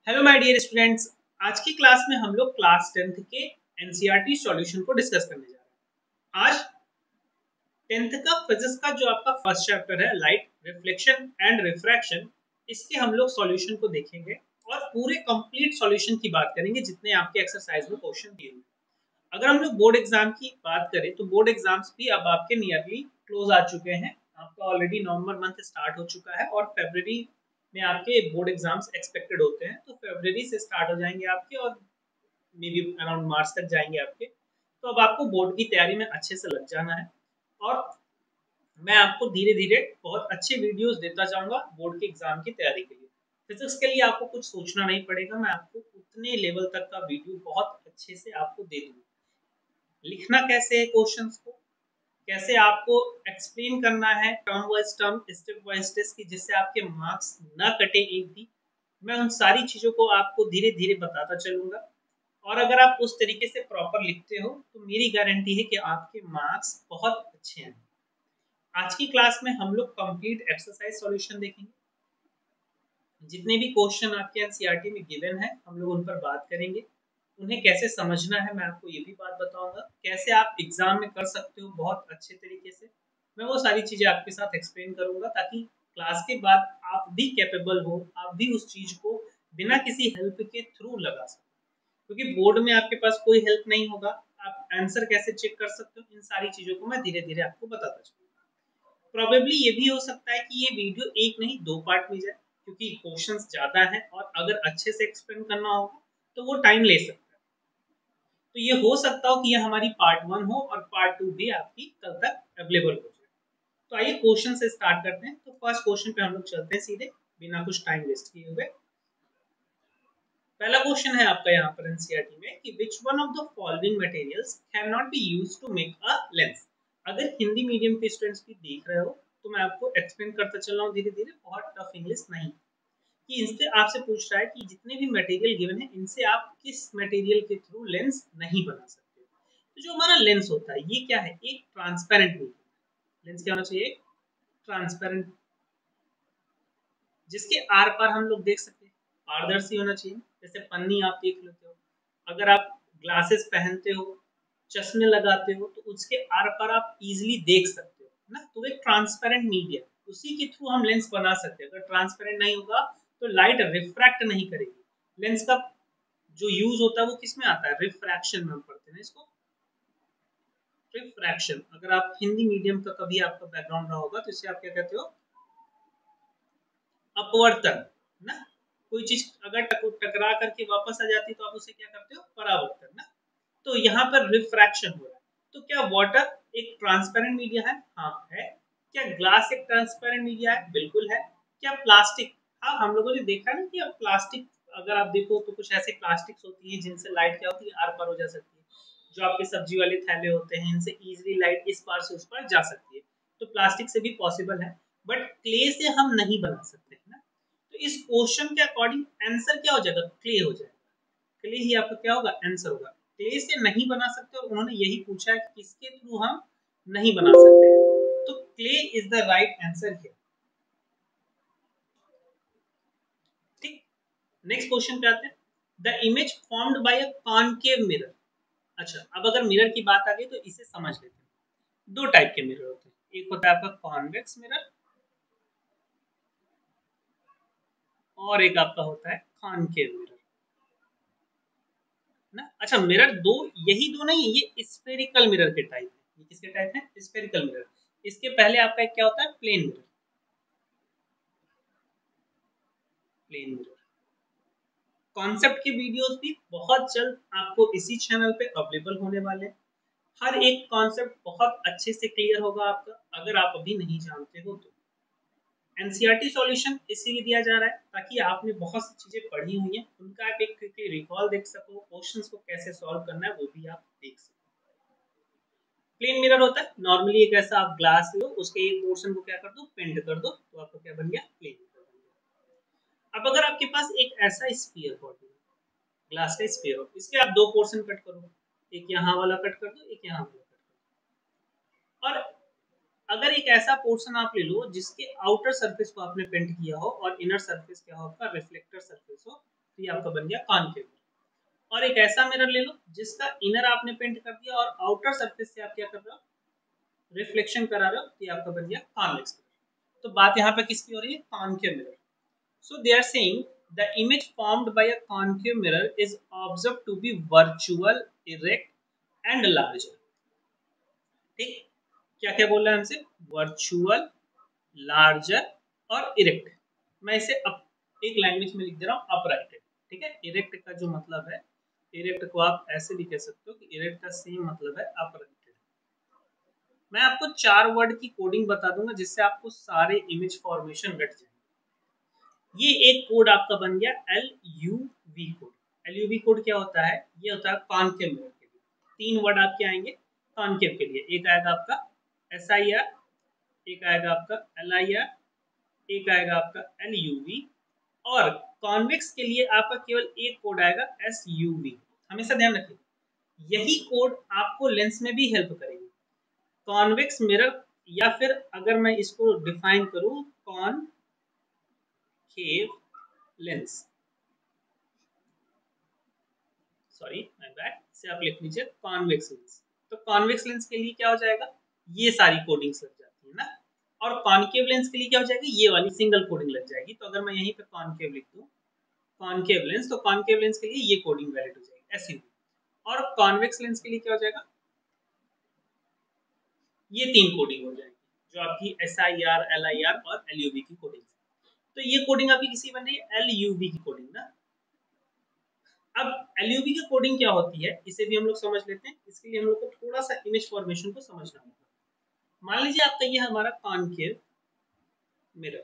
Hello my dear students. आज की class में हम लोग क्लास 10th के एनसीईआरटी सॉल्यूशन को डिस्कस करने जा रहे हैं। आज 10th का फिजिक्स का जो आपका फर्स्ट चैप्टर है लाइट रिफ्लेक्शन एंड रिफ्रैक्शन, इसके हम लोग सॉल्यूशन को देखेंगे और पूरे कंप्लीट सॉल्यूशन की बात करेंगे जितने आपके एक्सरसाइज में क्वेश्चन दिए हुए हैं। अगर हम लोग बोर्ड एग्जाम की बात करें तो बोर्ड एग्जाम्स भी अब आपके नियरली क्लोज आ चुके हैं। आपका ऑलरेडी नवंबर मंथ स्टार्ट हो चुका है और फरवरी में आपके बोर्ड एग्जाम्स एक्सपेक्टेड होते हैं, तो फरवरी से स्टार्ट हो जाएंगे आपके और मे बी अराउंड मार्च तक जाएंगे आपके। तो अब आपको बोर्ड की तैयारी में अच्छे से लग जाना है और मैं आपको धीरे धीरे बहुत अच्छे वीडियोस देता जाऊंगा बोर्ड के एग्जाम की तैयारी के लिए। फिजिक्स के लिए आपको कुछ सोचना नहीं पड़ेगा, मैं आपको उतने लेवल तक का वीडियो बहुत अच्छे से आपको दे दूंगा। लिखना कैसे है क्वेश्चंस को, कैसे आपको एक्सप्लेन करना है term wise term, step wise step की, जिससे आपके मार्क्स ना कटे एक भी, मैं उन सारी चीजों को आपको धीरे धीरे बताता चलूंगा। और अगर आप उस तरीके से प्रॉपर लिखते हो तो मेरी गारंटी है कि आपके मार्क्स बहुत अच्छे हैं। आज की क्लास में हम लोग कंप्लीट एक्सरसाइज सॉल्यूशन देखेंगे। जितने भी क्वेश्चन आपके एनसीईआरटी में गिवन है हम लोग उन पर बात करेंगे। उन्हें कैसे समझना है मैं आपको ये भी बात बताऊंगा, कैसे आप एग्जाम में कर सकते हो बहुत अच्छे तरीके से। मैं वो सारी चीजें आपके साथ एक्सप्लेन करूंगा ताकि क्लास के बाद आप भी कैपेबल हो, आप भी उस चीज को बिना किसी हेल्प के थ्रू लगा सको। क्योंकि बोर्ड में आपके पास कोई हेल्प नहीं होगा, आप आंसर कैसे चेक कर सकते हो, इन सारी चीजों को मैं धीरे धीरे आपको बताता चलूंगा। प्रोबेबली ये भी हो सकता है कि ये वीडियो एक नहीं दो पार्ट में जाए, क्योंकि क्वेश्चंस ज्यादा हैं और अगर अच्छे से एक्सप्लेन करना होगा तो वो टाइम ले सकता है। तो ये हो सकता हो कि ये हमारी पार्ट 1 हो और पार्ट 2 भी आपकी कल तक अवेलेबल हो जाए। तो आइए क्वेश्चन से स्टार्ट करते हैं। तो फर्स्ट क्वेश्चन पे हम लोग चलते हैं सीधे बिना कुछ टाइम वेस्ट किए हुए। पहला क्वेश्चन है आपका यहाँ पर एनसीईआरटी में कि which one of the following materials can not be used to make a lens. अगर हिंदी मीडियम के स्टूडेंट्स भी देख रहे हो तो मैं आपको एक्सप्लेन करता चल रहा हूँ धीरे धीरे, बहुत टफ इंग्लिश नहीं। कि इनसे आपसे पूछ रहा है कि जितने भी मटेरियल गिवन है इनसे आप किस मटेरियल के थ्रू लेंस नहीं बना सकते। तो जो हमारा लेंस होता है ये क्या है, एक ट्रांसपेरेंट मीडियम। लेंस क्या होना चाहिए, ट्रांसपेरेंट, जिसके आर पार हम लोग देख सकते हैं, पारदर्शी होना चाहिए। जैसे पन्नी आप देख लेते हो, अगर आप ग्लासेस पहनते हो, चश्मे लगाते हो, तो उसके आर पार आप इजीली देख सकते हो ना। तो एक ट्रांसपेरेंट मीडिया, उसी के थ्रू हम लेंस बना सकते हैं। अगर ट्रांसपेरेंट नहीं होगा तो लाइट रिफ्रैक्ट नहीं करेगी। लेंस का जो यूज होता है वो किस में आता है, रिफ्रैक्शन में हम पढ़ते हैं इसको, रिफ्रैक्शन। अगर आप हिंदी मीडियम का कभी आपका बैकग्राउंड रहा होगा तो इसे आप क्या कहते हो, अपवर्तन ना। कोई चीज अगर टकरा करके वापस आ जाती है तो आप उसे क्या करते हो, परावर्तन ना। तो यहाँ पर रिफ्रैक्शन हो रहा है। तो क्या वाटर एक ट्रांसपेरेंट मीडिया है, हाँ है। क्या ग्लास एक ट्रांसपेरेंट मीडिया है, बिल्कुल है। क्या प्लास्टिक, हाँ हम लोगों ने देखा ना कि अब प्लास्टिक अगर आप देखो तो कुछ ऐसी प्लास्टिक्स होती है जिनसे लाइट क्या होती है, आर पार हो जा सकती है। जो आपके सब्जी वाले थैले होते हैं इनसे इजीली लाइट इस पार से उस पार जा सकती है। तो प्लास्टिक से भी पॉसिबल है, बट क्ले से हम नहीं बना सकते है ना। तो इस क्वेश्चन के अकॉर्डिंग आंसर क्या हो जाएगा, क्ले हो जाएगा। क्ले ही आपका क्या होगा, आंसर होगा। क्ले से नहीं बना सकते और उन्होंने यही पूछा है कि किसके थ्रू हम नहीं बना सकते हैं। तो clay is the right answer here. ठीक, नेक्स्ट क्वेश्चन पे आते हैं। The image formed by a concave mirror. अच्छा, अब अगर मिरर की बात आ गई तो इसे समझ लेते हैं। दो टाइप के मिरर होते हैं, एक होता है आपका कॉन्वेक्स मिरर और एक आपका होता है कॉनकेव मिरर ना। अच्छा, मिरर दो, यही दो नहीं है, ये स्फेरिकल मिरर के टाइप है। ये किसके टाइप है, स्फेरिकल मिरर। इसके पहले आपका एक क्या होता है, plane mirror. Plane mirror concept के वीडियोस भी बहुत जल्द आपको इसी चैनल पे अवेलेबल होने वाले हैं। हर एक कॉन्सेप्ट बहुत अच्छे से क्लियर होगा आपका, अगर आप अभी नहीं जानते हो तो। एनसीईआरटी सॉल्यूशन इसीलिए दिया जा रहा है ताकि आपने बहुत सी चीजें पढ़ी हुई हैं उनका आप एक क्विकली रिकॉल देख सको, क्वेश्चंस को कैसे सॉल्व करना है वो भी आप देख सको। प्लेन मिरर होता है नॉर्मली एक ऐसा आप ग्लास लो, उसके एक पोर्शन को क्या कर दो, पेंट कर दो, तो आपको क्या बन गया, प्लेन मिरर बन गया। अब अगर आपके पास एक ऐसा स्फीयर बॉडी, ग्लास का स्फीयर हो, इसके आप दो पोर्शन कट करो, एक यहाँ वाला कट कर दो, एक यहाँ वाला कट कर दो। और अगर एक ऐसा पोर्शन आप ले लो जिसके आउटर सरफेस को आपने पेंट किया हो और इनर सरफेस क्या हो आपका, रिफ्लेक्टर सरफेस हो, तो ये आपका बन गया कॉनकेव। और एक ऐसा मिरर ले लो जिसका इनर आपने पेंट कर दिया और आउटर सरफेस से आप क्या कर रहे हो, रिफ्लेक्शन करा रहे हो, तो ये आपका बन गया कॉन्वेक्स मिरर। तो बात यहाँ पे किसकी हो रही है, concave mirror. So they are saying the image formed by a concave mirror is observed to be virtual, erect and larger. ठीक, क्या क्या बोल रहा है हमसे, वर्चुअल, लार्जर और इरेक्ट। मैं इसे एक लैंग्वेज में लिख दे रहा हूँ, अपराइटेड। ठीक है, इरेक्ट का जो मतलब है, इरेक्ट को आप ऐसे भी कह सकते हो कि इरेक्ट का सेम मतलब है अपराइटेड। मैं आपको 4 वर्ड की कोडिंग बता दूंगा जिससे आपको सारे इमेज फॉर्मेशन रट जाए। ये एक कोड आपका बन गया LUV कोड। LUV कोड क्या होता है, ये होता है कॉनकेव मिरर के लिए। 3 वर्ड आपके आएंगे कॉनकेव के लिए, एक आएगा आपका SIR, एक आएगा आपका LIR, एक आएगा आपका LUV, और कॉन्वेक्स के लिए आपका केवल एक कोड आएगा SUV। हमेशा ध्यान रखिए, यही कोड आपको लेंस में भी हेल्प करेगी। कॉन्वेक्स मिरर, या फिर अगर मैं इसको डिफाइन करूं, concave lens, sorry my bad, से आप लिख लीजिए कॉन्वेक्स लेंस। तो कॉन्वेक्स लेंस के लिए क्या हो जाएगा, ये सारी कोडिंग्स लग जाती है ना। और कॉनकेव लेंस के लिए क्या हो जाएगी, ये वाली सिंगल कोडिंग लग जाएगी। तो अगर मैं यहीं पे कॉनकेव लिख दूं, कॉनकेव लेंस, तो कॉनकेव लेंस के लिए ये कोडिंग वैलिड हो जाएगी SUV। और कॉन्वेक्स लेंस के लिए क्या हो जाएगा, ये 3 कोडिंग हो जाएगी जो आपकी SIR, LIR और LUV की कोडिंग। तो ये कोडिंग आपकी किसी बन रही है, LUV की कोडिंग ना। अब LUV की कोडिंग क्या होती है, इसे भी हम लोग समझ लेते हैं। इसके लिए हम लोग को थोड़ा सा इमेज फॉर्मेशन को समझना होगा। मान लीजिए आपका ये हमारा कॉनकेव मिरर,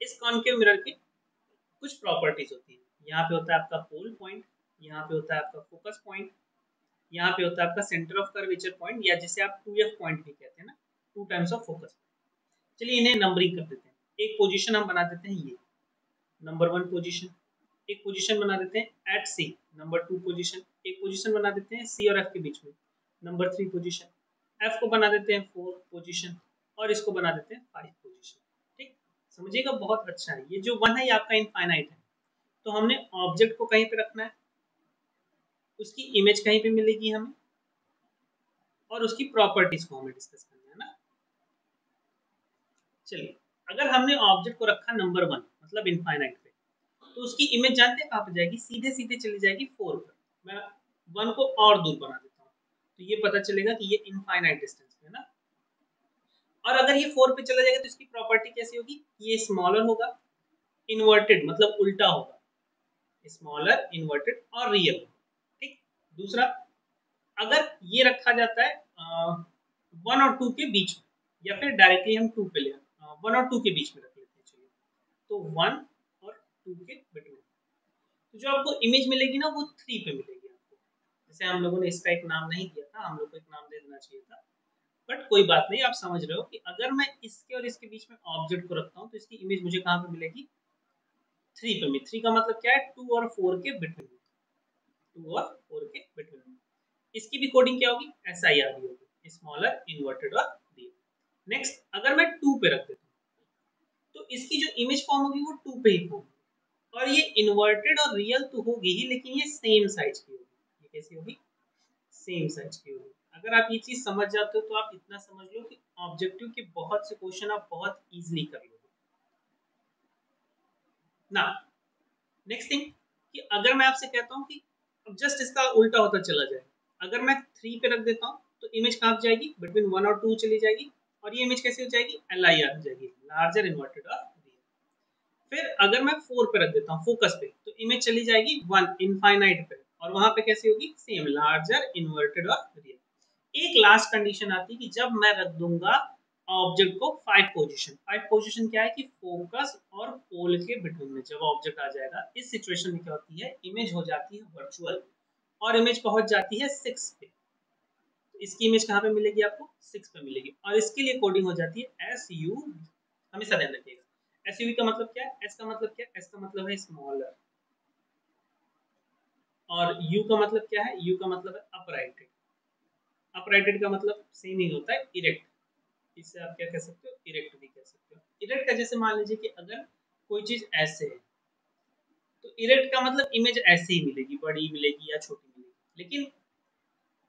इस कॉनकेव मिरर की कुछ प्रॉपर्टीज होती है। यहाँ पे होता है आपका पोल पॉइंट, यहाँ पे होता है आपका फोकस पॉइंट, यहाँ पे होता है आपका सेंटर ऑफ कर्वेचर पॉइंट, या जिसे आप 2F पॉइंट भी कहते हैं ना, 2 टाइम्स ऑफ फोकस। चलिए इन्हें नंबरिंग कर देते हैं। एक पोजीशन हम बना देते हैं, ये नंबर 1 पोजीशन। एक पोजीशन बना देते हैं एट C, नंबर 2 पोजीशन। एक पोजीशन बना देते हैं C और F के बीच में, नंबर 3 पोजीशन। F को बना देते हैं 4 पोजीशन, और इसको बना देते हैं 5 पोजीशन। ठीक, समझिएगा, बहुत अच्छा है। ये जो 1 है ये आपका इनफाइनाइट है, तो हमने ऑब्जेक्ट को कहीं पे रखना है, उसकी इमेज कहीं पे मिलेगी हमें, और उसकी प्रॉपर्टीज को हमें डिस्कस करना है ना। चलिए, अगर हमने ऑब्जेक्ट को रखा नंबर 1 मतलब इनफाइनाइट पे, तो उसकी इमेज जानते हैं कहाँ पे जाएगी, सीधे सीधे चली जाएगी 4 पर। मैं 1 को और दूर बना देता हूँ, तो ये पता चलेगा कि ये इनफाइनाइट डिस्टेंस पे है ना। और अगर ये 4 पे चला जाएगा तो इसकी प्रॉपर्टी कैसी होगी, ये स्मॉलर होगा, इन्वर्टेड मतलब उल्टा होगा, स्मॉलर, इन्वर्टेड और रियल। ठीक, दूसरा, अगर ये रखा जाता है 1 और 2 के बीच में, या फिर डायरेक्टली हम 2 पे ले 1 और 2 के बीच में रख लेते हैं, चलिए, तो 1 और 2 के बिटवीन, तो जो आपको इमेज मिलेगी ना वो 3 पे मिलेगी आपको। जैसे हम लोगों ने इसका एक नाम नहीं दिया था, हम लोग को एक नाम दे देना चाहिए था, बट कोई बात नहीं, आप समझ रहे हो कि अगर मैं इसके और इसके बीच में ऑब्जेक्ट को रखता हूँ तो इसकी इमेज मुझे कहाँ पे मिलेगी, 3 पे। 3 का मतलब क्या है, 2 और 4 के बिटवीन, 2 और 4 के बिटवीन। इसकी भी कोडिंग क्या होगी, SIR भी होगी, स्मॉलर, इन्वर्टेड और रियल। नेक्स्ट, अगर मैं 2 पे रख देता हूँ तो इसकी जो इमेज फॉर्म होगी वो 2 पे ही होगी, और ये इन्वर्टेड और रियल तो होगी ही, लेकिन ये सेम साइज की होगी। ये कैसी होगी, सेम साइज की होगी। अगर आप ये चीज समझ जाते हो तो आप इतना समझ लो कि ऑब्जेक्टिव के बहुत से क्वेश्चन आप बहुत इजीली कर लोगे ना। नेक्स्ट थिंग, कि अगर मैं आपसे कहता हूँ कि अब जस्ट इसका उल्टा होता चला जाए, अगर मैं 3 पे रख देता हूँ तो इमेज कहाँ जाएगी, बिटवीन 1 और 2 चली जाएगी, और ये इमेज कैसे हो जाएगी, LIR हो जाएगी, लार्जर, इन्वर्टेड और रियल। फिर अगर मैं 4 पे रख देता हूँ फोकस पे, तो इमेज चली जाएगी 1 इनफाइनाइट पे, और वहां पे कैसी होगी, सेम, लार्जर, इन्वर्टेड और रियल। एक लास्ट कंडीशन आती है कि जब मैं रख दूंगा ऑब्जेक्ट को 5 पोजीशन। 5 पोजीशन क्या है कि फोकस और पोल के बिटवीन में जब ऑब्जेक्ट आ जाएगा, इस सिचुएशन में क्या होती है, इमेज हो जाती है वर्चुअल, और इमेज पहुंच जाती है 6 पे। तो इसकी इमेज कहाँ पे मिलेगी आपको, 6 पे मिलेगी, और इसके लिए कोडिंग हो जाती है SUV। हमेशा ध्यान रखिएगा, SUV का मतलब क्या है, S का मतलब क्या है, S का मतलब है स्मॉलर, और U का मतलब क्या है, U का मतलब है अपराइटेड। अपराइटेड का मतलब सेम ही होता है इरेक्ट, इससे आप क्या कह सकते हो, इरेक्ट भी कह सकते हो। इरेक्ट का जैसे मान लीजिए कि अगर कोई चीज ऐसे है, तो इरेक्ट का मतलब इमेज ऐसे ही मिलेगी, बड़ी मिलेगी या छोटी मिलेगी। लेकिन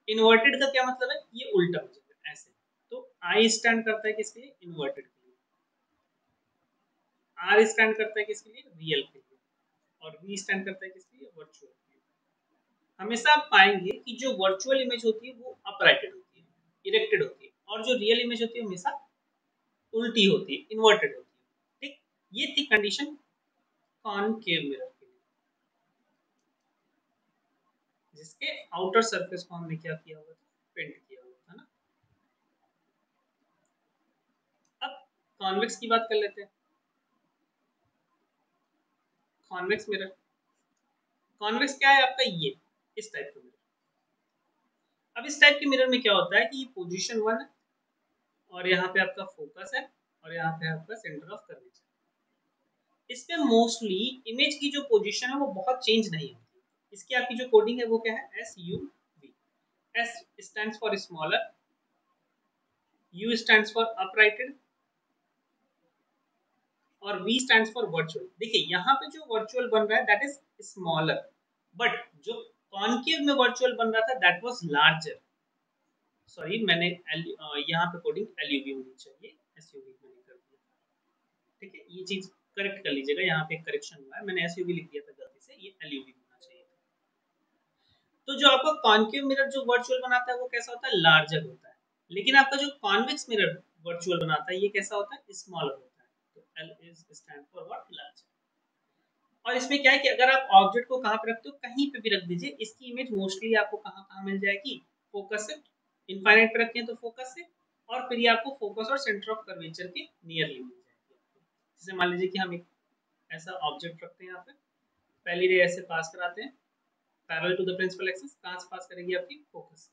इन्वर्टेड का क्या मतलब है, ये उल्टा हो जाएगा ऐसे। तो आई स्टैंड करता है किसके लिए, इन्वर्टेड के लिए। आर स्टैंड करता है किसके लिए, रियल के लिए। और वी स्टैंड करता है किसके लिए, वर्चुअल के लिए। हमेशा आप पाएंगे कि जो वर्चुअल इमेज होती है वो अपराइटेड होती है, इरेक्टेड होती है, और जो रियल इमेज होती है हमेशा उल्टी होती है, इन्वर्टेड होती है। ठीक, ये थी कंडीशन कॉनकेव मिरर के लिए, जिसके आउटर सरफेस को हमने क्या किया हुआ था, पेंट किया हुआ था ना। अब कॉन्वेक्स की बात कर लेते हैं। कॉन्वेक्स मिरर, कॉन्वेक्स क्या है आपका, ये इस टाइप का मिरर। अब इस टाइप के मिरर में क्या होता है कि पोजीशन 1 है, और यहाँ पे आपका फोकस है, और यहाँ पे आपका सेंटर ऑफ कर्वेचर। इसमें मोस्टली इमेज की जो पोजीशन है वो बहुत चेंज नहीं होती। इसकी आपकी जो कोडिंग है वो क्या है, S U V. S stands for smaller, U stands for uprighted, और वी स्टैंड्स फॉर वर्चुअल। देखिए यहाँ पे जो वर्चुअल बन रहा है दैट इज स्मॉलर, बट जो कॉनकेव में वर्चुअल बन रहा था दैट वाज लार्जर। सॉरी, मैंने यहाँ पे कोडिंग एलयूवी होनी चाहिए, एसयूवी मैंने कर दिया। ठीक है, ये चीज करेक्ट कर लीजिएगा, यहाँ पे करेक्शन हुआ है, मैंने एसयूवी लिख दिया था गलती से, ये एलयूवी होना चाहिए। तो जो आपका कॉनकेव मिरर जो वर्चुअल बनाता है वो कैसा होता है, लार्जर होता है। लेकिन आपका जो कॉन्वेक्स मिरर वर्चुअल बनाता है ये कैसा होता है, स्मॉलर होता है। तो L is stand for what, larger. और इसमें क्या है कि अगर आप ऑब्जेक्ट को कहाँ पे रखते हो, कहीं पे भी रख दीजिए, इसकी इमेज मोस्टली आपको कहाँ कहाँ मिल जाएगी, फोकस से। इनफाइनाइट पे रखें तो फोकस से, और फिर ये आपको फोकस और सेंटर ऑफ कर्वेचर के नियरली मिल जाएगी। जैसे मान लीजिए कि हम एक ऐसा ऑब्जेक्ट रखते हैं यहाँ पे, पहली रे ऐसे पास कराते हैं parallel to the principal axis, कहाँ से पास करेगी आपकी, फोकस से।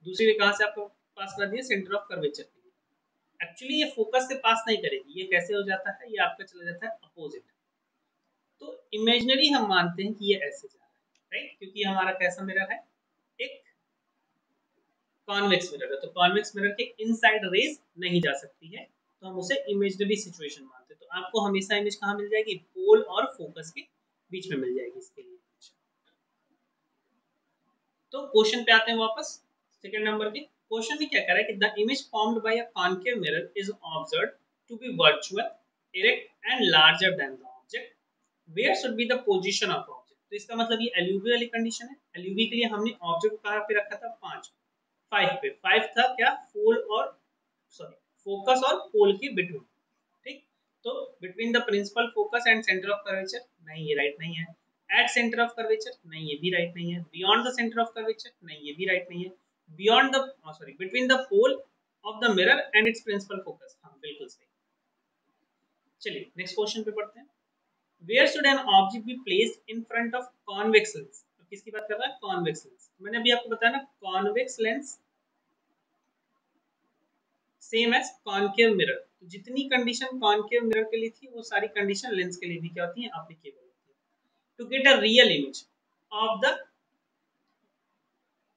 दूसरी रे कहाँ से आपको पास करा दिया, सेंटर ऑफ कर्वेचर के लिए। एक्चुअली ये फोकस से पास नहीं करेगी, ये कैसे हो जाता है, ये आपका चला जाता है अपोजिट। तो इमेजिनरी हम मानते हैं कि ये ऐसे जा रहा है, राइट, क्योंकि हमारा कैसा मिरर है, एक कॉन्वेक्स मिरर है। तो कॉन्वेक्स मिरर के इनसाइड रेज नहीं जा सकती है, तो हम उसे इमेजिनरी सिचुएशन मानते हैं। तो आपको हमेशा इमेज कहाँ मिल जाएगी, पोल और फोकस के बीच में मिल जाएगी इसके लिए। तो क्वेश्चन पे आते हैं वापस, सेकंड नंबर के क्वेश्चन में क्या कह रहा है कि the image formed by a concave mirror is observed to be virtual, erect and larger than the object, where should be the position of object. तो इसका मतलब ये एलयूवी वाली कंडीशन है। एलयूवी के लिए हमने ऑब्जेक्ट को कहाँ पे रखा था, 5 पे। 5 था क्या, पोल और सॉरी फोकस और पोल के बिटवीन। ठीक, तो between the principal focus and centre of curvature, नहीं ये राइट नहीं है। एट सेंटर ऑफ कर्वेचर, नहीं ये भी राइट नहीं है। Beyond the centre of curvature, नहीं ये भी राइट नहीं है। Beyond the sorry between the pole of the mirror and its principal focus, हाँ बिल्कुल सही। चलिए नेक्स्ट क्वेश्चन पे पढ़ते हैं। Where should an object be placed in front of convex lens. तो किसकी बात कर रहा है, कॉन्वेक्स लेंस। मैंने अभी आपको बताया ना, convex lens same as concave mirror. तो जितनी कंडीशन कॉनकेव मिरर के लिए थी वो सारी कंडीशन लेंस के लिए भी क्या होती है, एप्लीकेबल होती है। To get a real image of the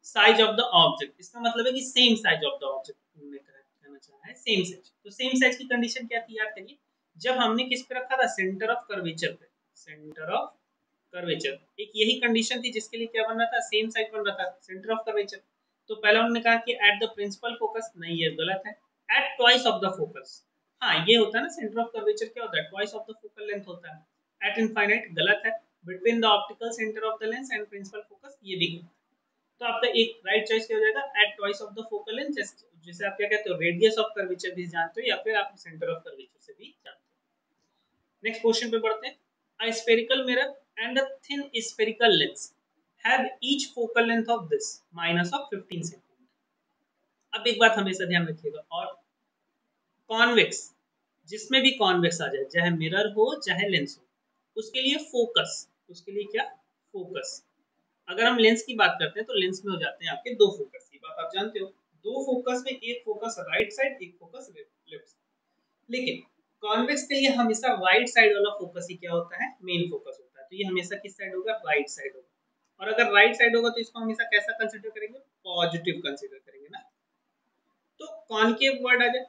size of the object, इसका मतलब है कि same size of the object कहना चाह है, सेम साइज। तो सेम साइज की कंडीशन क्या थी, याद करिए, जब हमने किस पे रखा था, सेंटर ऑफ कर्वेचर पे। सेंटर ऑफ कर्वेचर, एक यही कंडीशन थी जिसके लिए क्या बन रहा था, सेम साइज बन रहा था, सेंटर ऑफ कर्वेचर। तो पहले उन्होंने कहा कि एट द प्रिंसिपल फोकस, नहीं ये गलत है। At twice of the focus, हाँ ये होता है ना, सेंटर ऑफ कर्वेचर क्या होता है, twice of the focal length होता है। एट इनफाइनाइट गलत है। Between the optical centre of the lens and principal focus, ये भी गलत है। तो आपका एक राइट चॉइस क्या हो जाएगा, at twice of the focal length, जिसे आप क्या कहते हो, रेडियस ऑफ कर्वेचर भी जानते हो, या फिर आप सेंटर ऑफ कर्वेचर से भी जानते हो। नेक्स्ट क्वेश्चन पे बढ़ते हैं। A spherical mirror and a thin spherical lens have each focal length of this minus of 15 centimetre. अब एक बात हमेशा ध्यान रखिएगा, और कॉन्वेक्स, जिसमें भी कॉन्वेक्स आ जाए, चाहे मिरर हो चाहे लेंस हो, उसके लिए फोकस, उसके लिए क्या, फोकस। अगर हम लेंस की बात करते हैं तो लेंस में हो जाते हैं आपके दो फोकस, ये बात आप जानते हो। दो फोकस में एक फोकस राइट साइड, एक फोकस लेफ्ट साइड। लेकिन कॉन्वेक्स के लिए हमेशा राइट साइड वाला फोकस ही क्या होता है, मेन फोकस होता है। तो ये हमेशा किस साइड होगा, राइट साइड होगा। और अगर राइट साइड होगा तो इसको हमेशा कैसा कंसीडर करेंगे, पॉजिटिव कंसीडर करेंगे ना। तो कॉनकेव वर्ड आ जाए,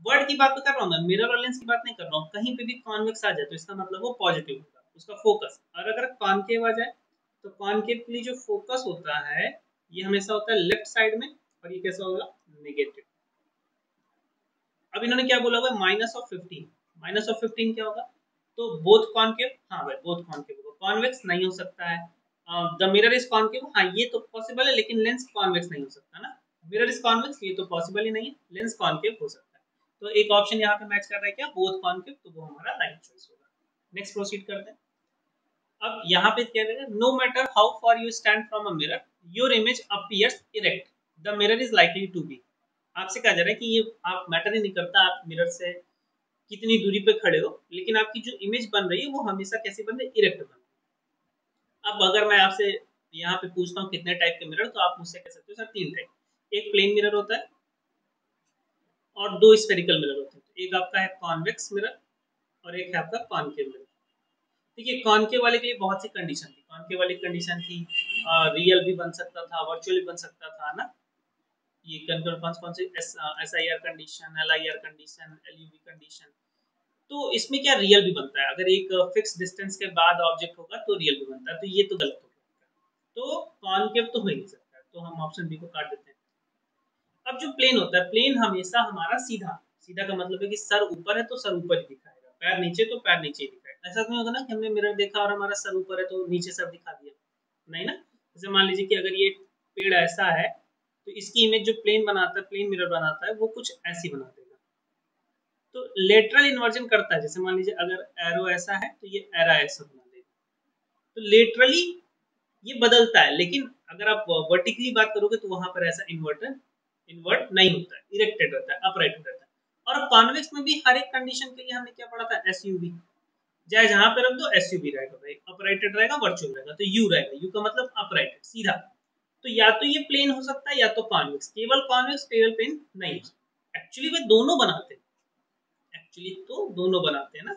वर्ड की बात तो कर रहा हूँ मैं, मिरर और लेंस की बात नहीं कर रहा हूँ। कहीं पे भी कॉन्वेक्स आ जाए तो इसका मतलब वो पॉजिटिव होगा। उसका फोकस। और अगर कॉनकेव आ जाए तो कॉनकेव के लिए जो फोकस होता है ये हमेशा होता है लेफ्ट साइड में, और ये कैसा होगा, नेगेटिव। अब इन्होंने क्या बोला हुआ है, -15। -15 क्या होगा, तो बोथ कॉनकेव, हाँ भाई बोथ कॉनकेव होगा, कॉन्वेक्स नहीं हो सकता है। द मिरर इज कॉनकेव, हाँ ये तो पॉसिबल है, लेकिन लेंस कॉन्वेक्स नहीं हो सकता ना। मिरर इज कॉन्वेक्स, ये तो पॉसिबल ही नहीं है, लेंस कॉनकेव हो सकता है। तो एक ऑप्शन यहाँ पे मैच कर रहा है क्या, बोथ कॉनकेव, तो वो हमारा राइट चॉइस होगा। नेक्स्ट प्रोसीड करते हैं। अब यहाँ पे क्या रहेगा, no matter how far you stand from a mirror your image appears erect, the mirror is likely to be. आपसे कहा जा रहा है कि ये आप मैटर ही नहीं करता आप मिरर से कितनी दूरी पे खड़े हो, लेकिन आपकी जो इमेज बन रही है वो हमेशा कैसी बन रही है, इरेक्ट बन रही है। अब अगर मैं आपसे यहाँ पे पूछता हूँ कितने टाइप के मिरर, तो आप मुझसे कह सकते हो सर 3 टाइप। एक प्लेन मिरर होता है और 2 स्फेरिकल मिरर होते हैं। एक आपका है कॉन्वेक्स मिरर और एक है आपका कॉनकेव मिरर। देखिए कॉनकेव वाले के लिए बहुत सी कंडीशन थी। कॉनकेव वाली कंडीशन थी रियल भी बन सकता था, वर्चुअल भी बन सकता था ना। ये कौन से SIR condition, LIR condition, LUV condition. तो इसमें क्या रियल भी बनता है, अगर एक फिक्स डिस्टेंस के बाद ऑब्जेक्ट होगा तो रियल भी बनता है, तो ये तो गलत हो गया। तो कॉनकेव तो हो ही नहीं सकता, तो हम ऑप्शन बी को काट देते हैं। अब जो प्लेन होता है, प्लेन हमेशा हमारा सीधा, सीधा का मतलब है कि सर ऊपर है तो सर ऊपर ही दिखाएगा, पैर नीचे तो पैर नीचे ही दिखाएगा। ऐसा नहीं होगा ना कि हमने मिरर देखा और हमारा सर ऊपर है तो नीचे सर दिखा दिया, नहीं ना। जैसे मान लीजिए कि अगर ये पेड़ ऐसा है तो इसकी इमेज जो प्लेन बनाता है, प्लेन मिरर बनाता है, वो कुछ ऐसी बना देगा। तो लेटरल इन्वर्जन करता है, जैसे मान लीजिए अगर एरो ऐसा है तो ये एरा ऐसा बना देगा। तो लेटरली ये बदलता है, लेकिन अगर आप वर्टिकली बात करोगे तो वहां पर ऐसा इन्वर्ट नहीं होता है, इरेक्टेड रहता है, अपराइट रहता है। और कॉन्वेक्स में भी हर एक कंडीशन के लिए हमने क्या पढ़ा था, SUV। चाहे जहां पे रख दो SUV रहेगा भाई, अपराइटेड रहेगा, वर्चुअल रहेगा, तो यू रहेगा, यू का मतलब अपराइटेड, सीधा। तो या तो ये प्लेन हो सकता है या तो कॉन्वेक्स, केवल कॉन्वेक्स केवल प्लेन नहीं हो सकता। एक्चुअली वे दोनों बनाते हैं, एक्चुअली तो दोनों बनाते हैं ना,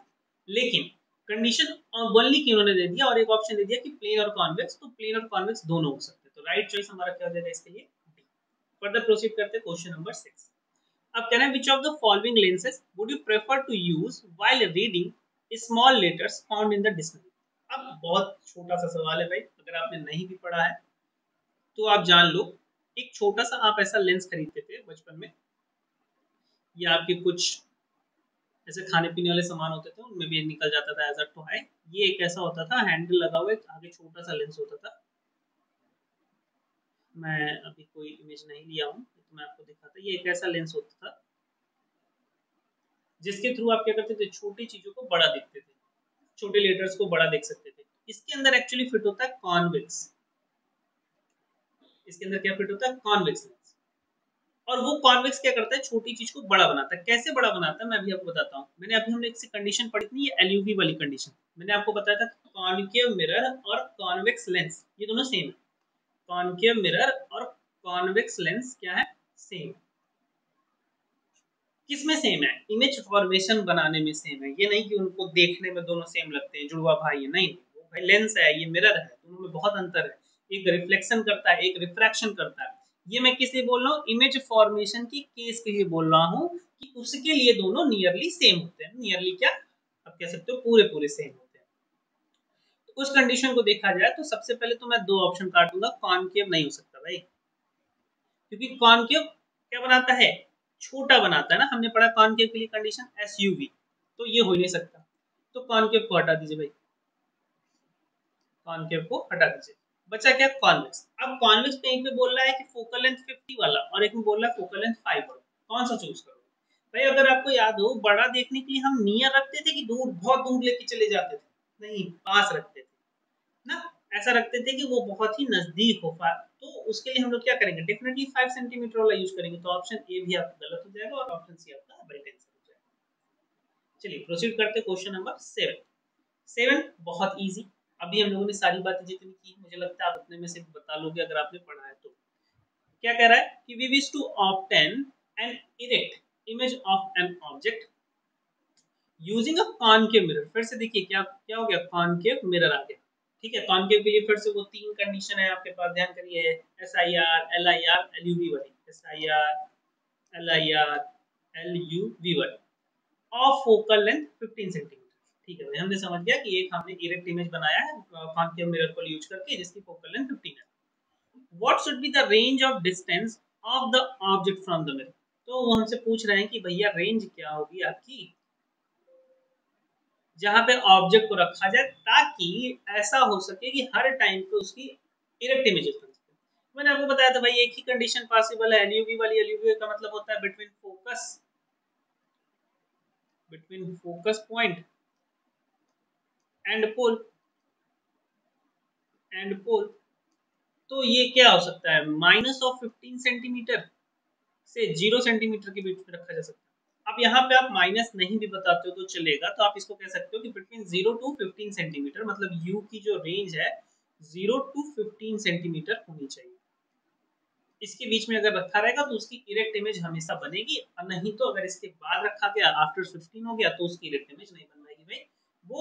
लेकिन कंडीशन ओनली की उन्होंने दे दिया और एक ऑप्शन दे दिया कि प्लेन और कॉन्वेक्स, तो प्लेन और कॉन्वेक्स दोनों हो सकते हैं। तो राइट चॉइस हमारा क्या हो जाएगा इसके लिए, डी। फर्दर प्रोसीड करते हैं क्वेश्चन नंबर 6। अब कहना है which of the following lenses would you prefer to use while reading small letters found in the dictionary. अब बहुत छोटा सा सवाल है भाई, अगर आपने नहीं भी पढ़ा है तो आप जान लो। एक छोटा सा आप ऐसा लेंस खरीदते थे बचपन में, या आपके कुछ ऐसे खाने पीने वाले सामान होते थे उनमें भी निकल जाता था एज अ टॉय। ये एक ऐसा होता था, हैंडल लगा हुआ एक आगे छोटा सा लेंस होता था। मैं अभी कोई इमेज नहीं लिया हूँ तो मैं आपको दिखाता, ये एक ऐसा लेंस होता था जिसके थ्रू आप क्या करते थे, छोटी चीजों को बड़ा देखते थे, छोटे लेटर्स को बड़ा देख सकते थे। इसके अंदर एक्चुअली फिट होता है कॉन्वेक्स, इसके अंदर क्या फिट होता है, कॉन्वेक्स लेंस। और वो कॉन्वेक्स क्या करता है, छोटी चीज को बड़ा बनाता है। कैसे बड़ा बनाता है मैं अभी आपको बताता हूँ। मैंने अभी हमने एक कंडीशन पढ़ी थी, ये LUV वाली कंडीशन। मैंने आपको बताया था कॉनकेव मिरर और कॉन्वेक्स लेंस ये दोनों सेम है। कॉनकेव मिरर और कॉन्वेक्स लेंस क्या है, सेम। किसमें सेम है, इमेज फॉर्मेशन बनाने में सेम है। ये नहीं कि उनको देखने में दोनों सेम लगते हैं, जुड़वा भाई है, नहीं, वो भाई लेंस है, ये मिरर है, दोनों में बहुत अंतर है। एक रिफ्लेक्शन करता है, एक रिफ्रैक्शन करता है। ये मैं किस लिए बोल रहा हूँ, इमेज फॉर्मेशन की केस के लिए बोल रहा हूँ कि उसके लिए दोनों नियरली सेम होते हैं। नियरली क्या आप कह सकते हो, पूरे पूरे सेम होते हैं। तो उस कंडीशन को देखा जाए तो सबसे पहले तो मैं 2 ऑप्शन काटूंगा, कॉनकेव नहीं हो सकता भाई, क्योंकि कॉनकेव क्या बनाता है, छोटा बनाता है ना। हमने पढ़ा कॉनकेव के लिए कंडीशन SUV, तो ये हो ही नहीं सकता। तो कॉनकेव को हटा दीजिए भाई, कॉनकेव को हटा दीजिए। बचा क्या, कॉन्वेक्स। अब कॉन्वेक्स पे एक में बोल रहा है कि फोकल लेंथ 50 वाला और एक में बोल रहा है फोकल लेंथ 5 वाला, कौन सा चूज करो भाई। अगर आपको याद हो, बड़ा देखने के लिए हम नियर रखते थे कि दूर, बहुत दूर लेके चले जाते थे, नहीं पास रखते थे ना। ऐसा रखते थे कि वो बहुत ही नजदीक हो पाए। तो उसके लिए हम लोग क्या करेंगे, डेफिनेटली 5 सेंटीमीटर वाला यूज करेंगे। तो ऑप्शन ए भी आपका गलत हो जाएगा और ऑप्शन सी आपका राइट आंसर हो जाएगा। चलिए प्रोसीड करते हैं क्वेश्चन नंबर 7। 7 बहुत इजी। अभी हम लोगों ने सारी बातें जितनी की, मुझे लगता है आप अपने में से बता लोगे अगर आपने पढ़ा है तो। क्या कह रहा है कि we wish to obtain an erect image of an object using a concave mirror। फिर से देखिए क्या क्या हो गया, concave mirror आ गया। ठीक है, कॉनकेव के लिए फिर से वो 3 कंडीशन है आपके पास, ध्यान करिए। SIR, LIR, LUV वाली, SIR, LIR, LUV वाली। Of focal length 15 centimetre. ठीक है भाई, हमने समझ गया कि एक हमने इरेक्ट इमेज बनाया है कॉन्केव मिरर को यूज करके जिसकी फोकल लेंथ 15 है। What should be the range of distance of the object from the mirror. तो वो हमसे पूछ रहे हैं कि भैया रेंज क्या होगी आपकी जहां पे ऑब्जेक्ट को रखा जाए ताकि ऐसा हो सके कि हर टाइम पे उसकी इरेक्ट इमेजेस बन सके। मैंने आपको बताया था भाई एक ही कंडीशन पॉसिबल है एलयूवी वाली। एलयूवी का मतलब होता है between focus point and pole तो ये क्या हो सकता है -15 सेंटीमीटर से 0 सेंटीमीटर के बीच में रखा जा सकता है। अब यहाँ पे आप माइनस नहीं भी बताते हो तो चलेगा, तो आप इसको कह सकते हो कि बिटवीन 0 to 15 सेंटीमीटर, मतलब यू की जो रेंज है 0 to 15 सेंटीमीटर होनी चाहिए। इसके बीच में अगर रखा रहेगा तो उसकी इरेक्ट इमेज हमेशा बनेगी, और नहीं तो अगर इसके बाद रखा गया आफ्टर 15 हो गया तो उसकी इरेक्ट इमेज नहीं बन पाएगी भाई, वो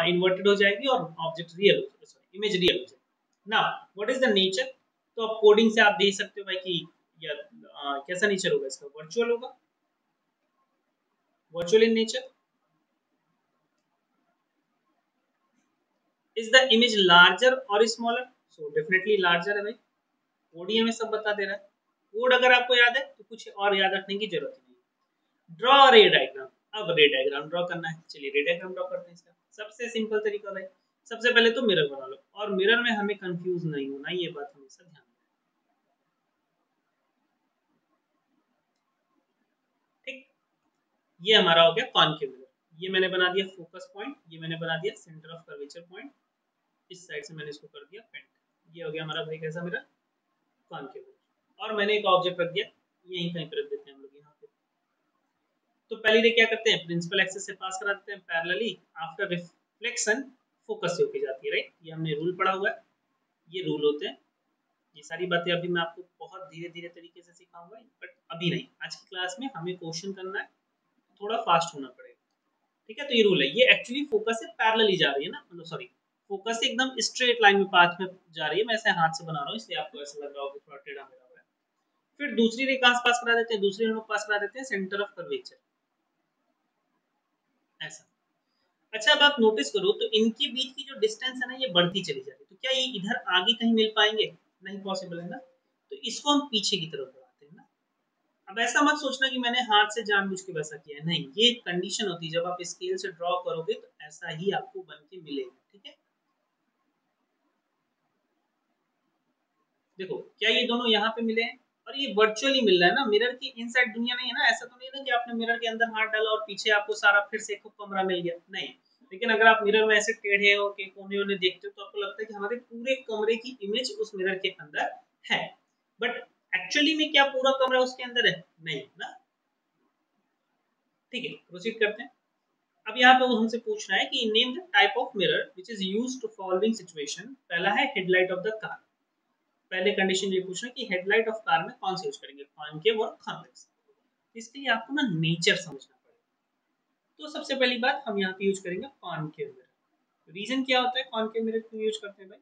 इन्वर्टेड हो जाएगी और ऑब्जेक्ट रियल हो जाएगा, इमेज रियल हो जाएगी ना। व्हाट इज द नेचर, तो अब कोडिंग से आप देख सकते हो भाई कि या कैसा नेचर होगा इसका, वर्चुअल होगा, virtual in nature. Is the image larger और स्मॉलर, सो डेफिनेटली लार्जर है भाई, कोड ही हमें सब बता दे रहा है। कोड अगर आपको याद है तो कुछ और याद रखने की जरूरत नहीं। ड्रॉ रे डायग्राम, अब रे डायग्राम ड्रॉ करना है, चलिए रे डायग्राम ड्रॉ करते हैं। इसका सबसे सिंपल तरीका भाई, सबसे पहले तो मिरर बना लो, और मिरर में हमें कंफ्यूज नहीं होना, ये बात हमेशा ध्यान रखना। ठीक, ये हमारा हो गया कॉनकेव मिरर। ये मैंने बना दिया फोकस पॉइंट, ये मैंने बना दिया सेंटर ऑफ कर्वेचर पॉइंट, इस साइड से मैंने इसको कर दिया पेंट। ये हो गया हमारा भाई कैसा मिरर, कॉनकेव मिरर। और मैंने एक ऑब्जेक्ट रख दिया, यहीं कहीं पर रख देते हैं हम लोग यहाँ पे। तो पहले ये क्या करते हैं, प्रिंसिपल एक्सिस से पास करा देते हैं पैरेलली, आफ्टर रिफ्लेक्शन फोकस से होके जाती है, राइट। ये हमने रूल पढ़ा हुआ है, ये रूल होते हैं। ये सारी बातें अभी मैं आपको बहुत धीरे धीरे तरीके से सिखाऊंगा, बट अभी नहीं, आज की क्लास में हमें क्वेश्चन करना है, थोड़ा फास्ट होना पड़ेगा। ठीक है, तो ये रूल है, ये एक्चुअली फोकस से पैरेलली जा रही है ना, मतलब सॉरी, फोकस से एकदम स्ट्रेट लाइन में पाथ में जा रही है। मैं ऐसे हाथ से बना रहा हूँ इसलिए आपको ऐसा लग रहा होगा थोड़ा टेढ़ा मेढ़ा हुआ है। फिर दूसरी रे कहाँ पास करा देते हैं, दूसरी रे पास करा देते हैं सेंटर ऑफ कर्वेचर, ऐसा। अच्छा, अब आप नोटिस करो तो इनके बीच की जो डिस्टेंस है ना ये बढ़ती चली जा रही है, तो क्या ये इधर आगे कहीं मिल पाएंगे, नहीं पॉसिबल है ना। तो इसको हम पीछे की तरफ बढ़ाते हैं ना। अब ऐसा मत सोचना कि मैंने हाथ से जानबूझ के वैसा किया है, नहीं, ये कंडीशन होती है जब आप स्केल से ड्रॉ करोगे तो ऐसा ही आपको बन के मिलेगा। ठीक है, देखो क्या ये दोनों यहाँ पे मिले हैं, और ये वर्चुअली मिल रहा है ना, मिरर की इनसाइड दुनिया नहीं है ना। ऐसा तो नहीं है ना कि आपने मिरर के अंदर हाथ डाला और पीछे आपको सारा फिर से एक कमरा मिल गया, नहीं। लेकिन अगर आप मिरर में ऐसे टेढ़े हो के कोने वोने देखते हो तो आपको लगता है कि हमारे पूरे कमरे की इमेज उस मिरर के अंदर है, बट एक्चुअली में क्या पूरा कमरा उसके अंदर है, नहीं ना। ठीक है, प्रोसीड करते हैं। अब यहाँ पे वो हमसे पूछ रहा है कि name the type of mirror which is used to following situation. पहला है हेडलाइट ऑफ द कार। पहले कंडीशन ये पूछ रहे हैं कि हेडलाइट ऑफ कार में कौन सा यूज करेंगे, कॉनकेव और कॉन्वेक्स। इसके लिए आपको ना नेचर समझना पड़ेगा। तो सबसे पहली बात हम यहाँ पे यूज करेंगे कॉनकेव मिरर। रीजन क्या होता है कॉनकेव मिरर क्यों यूज करते हैं भाई,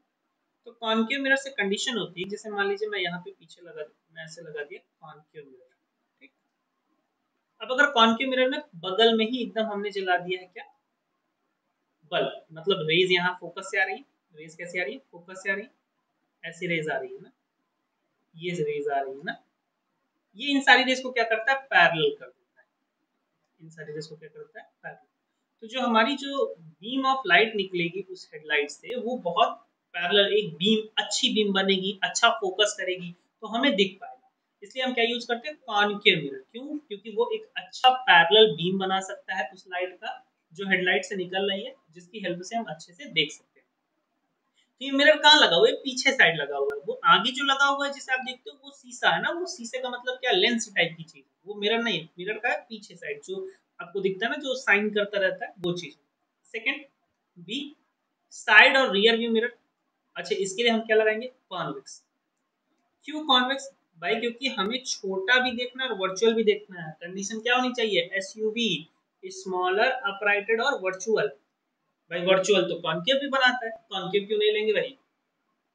तो कॉनकेव मिरर से कंडीशन होती है, जैसे मान लीजिए मैं यहाँ पे पीछे लगा, मैं ऐसे लगा दिया कॉनकेव मिरर। ठीक, अब अगर कॉनकेव मिरर में बगल में ही एकदम हमने जला दिया है क्या, बल्ब, मतलब रेज यहाँ फोकस से आ रही है, रेज कैसे आ रही है, फोकस से आ रही है, ऐसी रेज आ रही है ना, ये रेज आ रही है ना, ये इन सारी रेज को क्या करता है, पैरेलल कर देता है। इन सारी रेज को क्या करता है, पैरेलल। तो जो हमारी जो बीम ऑफ लाइट निकलेगी उस हेडलाइट से वो बहुत पैरेलल, एक बीम, अच्छी बीम बनेगी, अच्छा फोकस करेगी, तो हमें दिख पाएगा। इसलिए हम क्या यूज करते हैं, कॉनकेव मिरर। क्यों, क्योंकि वो एक अच्छा पैरेलल बीम बना सकता है उस लाइट का जो हेडलाइट से निकल रही है, जिसकी हेल्प से हम अच्छे से देख सकते हैं। तो ये मिरर कहाँ लगा हुआ है, पीछे साइड लगा हुआ है। वो आगे जो लगा हुआ है जिसे आप देखते हो वो शीशा है ना, वो शीशे का मतलब क्या, लेंस टाइप की चीज, वो मिरर नहीं है। मिरर का है पीछे साइड जो आपको दिखता है ना, जो साइन करता रहता है, वो चीज। सेकंड, बी, साइड और रियर व्यू मिरर। अच्छा, इसके लिए हम क्या लगाएंगे, कॉन्वेक्स। क्यों कॉन्वेक्स भाई, क्योंकि हमें छोटा भी देखना है और वर्चुअल भी देखना है। कंडीशन क्या होनी चाहिए, एसयूवी, स्मॉलर, अपराइटेड और वर्चुअल। भाई वर्चुअल तो कॉनकेव भी बनाता है, कॉनकेव क्यों नहीं लेंगे भाई।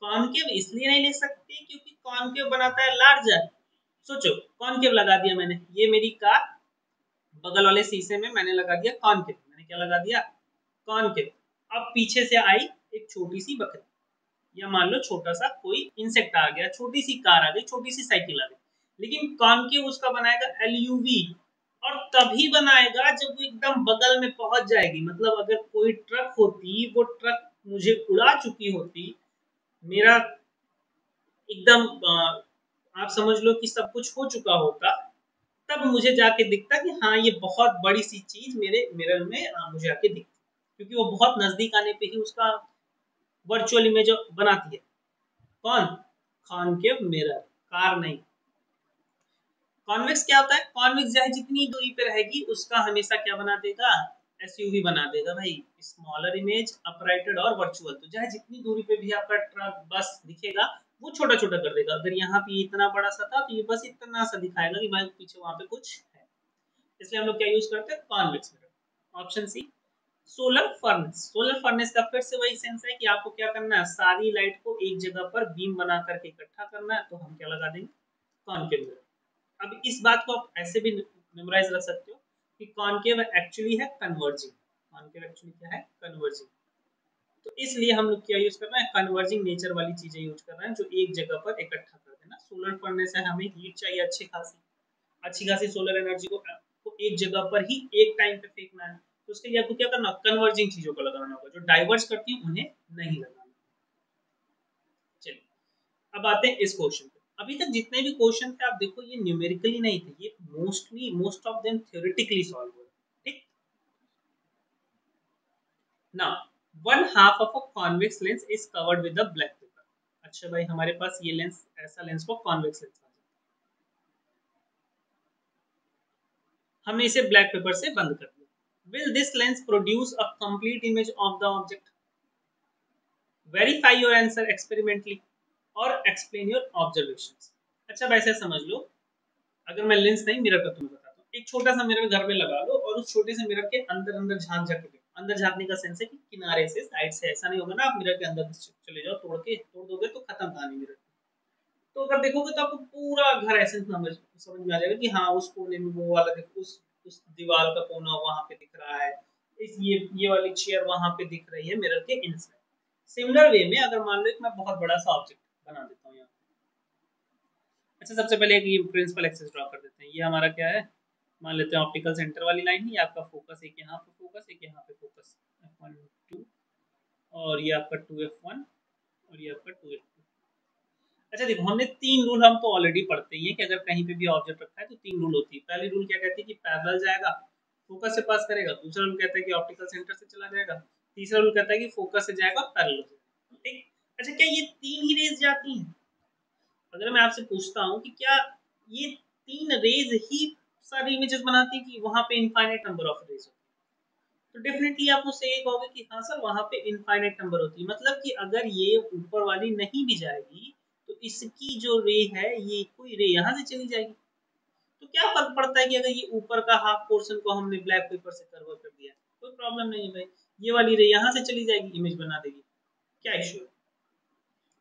कॉनकेव इसलिए नहीं ले सकते क्योंकि कॉनकेव बनाता है लार्जर। सोचो, कॉनकेव लगा दिया मैंने, ये मेरी कार, बगल वाले शीशे में मैंने लगा दिया कॉनकेव। मैंने क्या लगा दिया, कॉनकेव, अब पीछे से आई एक छोटी सी बकरी, या मान लो छोटा सा कोई इंसेक्ट आ गया, छोटी सी कार आ गई, छोटी सी साइकिल आ गई, लेकिन कॉनकेव उसका बनाएगा एलयूवी, और तभी बनाएगा जब वो एकदम बगल में पहुंच जाएगी। मतलब अगर कोई ट्रक होती, वो ट्रक मुझे उड़ा चुकी होती, मेरा एकदम आप समझ लो कि सब कुछ हो चुका होता, तब मुझे जाके दिखता कि हाँ ये बहुत बड़ी सी चीज मेरे मिरर में मुझे आके दिखती, क्योंकि वो बहुत नजदीक आने पे ही उसका वर्चुअल इमेज बनाती है। कौन? कॉनकेव मिरर, कार नहीं। कॉन्वेक्स क्या होता है? कॉन्वेक्स चाहे जितनी दूरी पे रहेगी उसका हमेशा क्या बना देगा? एसयूवी बना देगा भाई, स्मॉलर इमेज, अपराइटेड और वर्चुअल। तो चाहे जितनी दूरी पे भी आपका ट्रक बस दिखेगा वो छोटा छोटा कर देगा। अगर यहाँ पे इतना बड़ा सा था तो ये बस इतना सा दिखाएगा कि भाई पीछे वहां पे कुछ है। इसलिए हम लोग क्या यूज करते हैं? Convex mirror. Option C solar furnace. Solar furnace का फिर से वही सेंस है कि आपको क्या करना है, सारी लाइट को एक जगह पर बीम बना करके इकट्ठा करना है, तो हम क्या लगा देंगे? Concave mirror. अब इस बात को आप ऐसे भी मेमोराइज रख सकते हो कि कॉनकेव एक्चुअली है कन्वर्जिंग। कॉनकेव एक्चुअली क्या है? कन्वर्जिंग। तो इसलिए हम लोग क्या यूज कर रहे हैं? कन्वर्जिंग नेचर वाली चीजें यूज कर रहे हैं, जो एक जगह पर इकट्ठा कर देना। सोलर फर्नेस है, हमें हीट चाहिए अच्छी खासी सोलर एनर्जी को एक जगह पर ही एक टाइम पे फेंकना है, तो उसके लिए आपको क्या करना? कन्वर्जिंग चीजों को लगाना होगा, जो डाइवर्स करती है उन्हें नहीं लगाना। चलिए अब आते हैं इस क्वेश्चन पे। अभी तक जितने भी क्वेश्चन थे आप देखो, ये न्यूमेरिकली नहीं थे, ये most of them theoretically solve हुए। ठीक ना, one half of a convex lens is covered with a black pepper. अच्छा भाई, हमारे पास ये लेंस, ऐसा लेंस को कॉन्वेक्स लेंस, हमने इसे ब्लैक पेपर से बंद कर दिया। Will this lens produce a complete image of the object? Verify your answer experimentally और एक्सप्लेन योर ऑब्जर्वेशंस। अच्छा वैसे समझ लो, अगर मैं लेंस नहीं मिरर का तुम्हें बताता हूँ, एक छोटा सा मिरर घर में लगा लो और उस छोटे से मिरर के अंदर अंदर झांक झांक के देखो। अंदर झांकने का सेंस है कि किनारे से, साइड से, ऐसा नहीं होगा ना आप मिरर के अंदर चले जाओ, तोड़ दोगे तो खत्म कहानी मिरर। तो अगर देखोगे तो आपको पूरा घर ऐसे समझ में आ जाएगा कि हाँ उस कोने में वो वाला देखो, उस दीवार का कोना वहां पे दिख रहा है, इस ये वाली चेयर वहां पे दिख रही है मिरर के इनसाइड। सिमिलर वे में अगर मान लो कि मैं बहुत बड़ा सा ऑब्जेक्ट बना देता हूँ यहाँ। अच्छा सबसे पहले एक ये प्रिंसिपल एक्सिस ड्रॉ कर देते हैं। ये हमारा क्या है? मान लेते हैं ऑप्टिकल सेंटर वाली लाइन ही आपका फोकस, एक यहाँ पे फोकस, एक यहाँ पे फोकस, F1 2, और ये आपका 2F1, और ये आपका 2F2। अच्छा देखो, हमने तीन रूल हम तो ऑलरेडी पढ़ते ही हैं कि अगर कहीं पे भी ऑब्जेक्ट रखा है तो तीन रूल होती है। पहली रूल क्या कहती है कि पैरेलल जाएगा, फोकस से पास करेगा। दूसरा रूल कहता है कि ऑप्टिकल सेंटर से चला जाएगा। तीसरा रूल कहता है कि फोकस से जाएगा, पैरेलल जाएगा। ठीक। अच्छा क्या ये तीन ही रेज जाती हैं? अगर मैं आपसे पूछता हूँ कि क्या ये तीन रेज ही सारी इमेजेस बनाती है, कि वहां पे इनफाइनाइट नंबर ऑफ रेज होती है? तो डेफिनेटली आप मुझसे ये कहोगे कि हाँ सर वहां पे इनफाइनाइट नंबर होती है। मतलब कि अगर ये ऊपर वाली नहीं भी जाएगी तो इसकी जो रे है, ये कोई रे यहाँ से चली जाएगी। तो क्या फर्क पड़ता है कि अगर ये ऊपर का हाफ पोर्शन को हमने ब्लैक पेपर से कवर कर दिया, कोई प्रॉब्लम नहीं है भाई, ये वाली रे यहाँ से चली जाएगी, इमेज बना देगी, क्या इश्यू है?